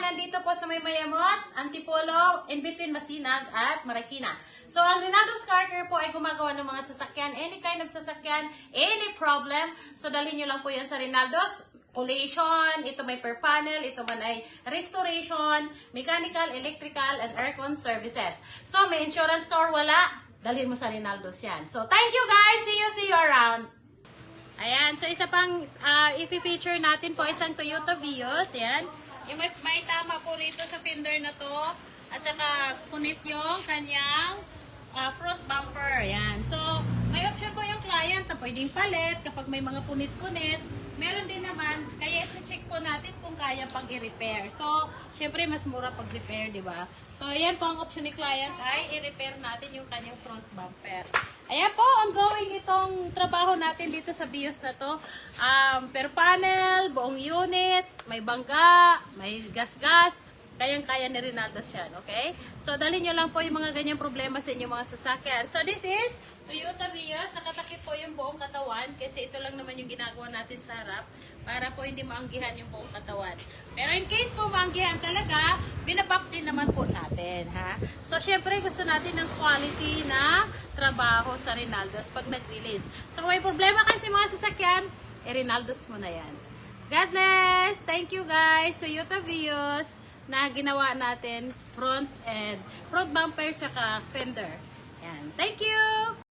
nandito po sa May Mayamot, Antipolo, in between Masinag at Marikina. So, ang Rinaldo's Car Care po ay gumagawa ng mga sasakyan, any kind of sasakyan, any problem. So, dalhin nyo lang po yan sa Rinaldo's. Collation, ito may per panel, ito man ay restoration, mechanical, electrical, and aircon services. So, may insurance ka or wala, dalhin mo sa Rinaldo's yan. So, thank you guys! See you around! Ayan, so isa pang i-feature natin po isang Toyota Vios. Ayan, yung may tama po rito sa fender na to. At saka punit yung kanyang front bumper. Ayan, so may option po yung client na pwedeng palit kapag may mga punit-punit. Meron din naman, kaya i-check po natin kung kaya pang i-repair. So, syempre mas mura pag repair, di ba? So, ayan po ang option ni client ay i-repair natin yung kanyang front bumper. Ayan po, ongoing itong trabaho natin dito sa Vios na to. Per panel, buong unit, may bangga, may gas-gas. Kayang-kaya ni Rinaldo's yan, okay? So, dalhin nyo lang po yung mga ganyang problema sa inyong mga sasakyan. So, this is Toyota Vios. Nakatakip po yung buong katawan kasi ito lang naman yung ginagawa natin sa harap para po hindi maanggihan yung buong katawan. Pero in case po maanggihan talaga, binaback din naman po natin, ha? So, syempre, gusto natin ng quality na trabaho sa Rinaldo's pag nag-release. So, kung may problema kayo sa mga sasakyan, Rinaldo's mo na yan. God bless! Thank you guys! Toyota Vios na ginawa natin front bumper tsaka fender. Yan. Thank you!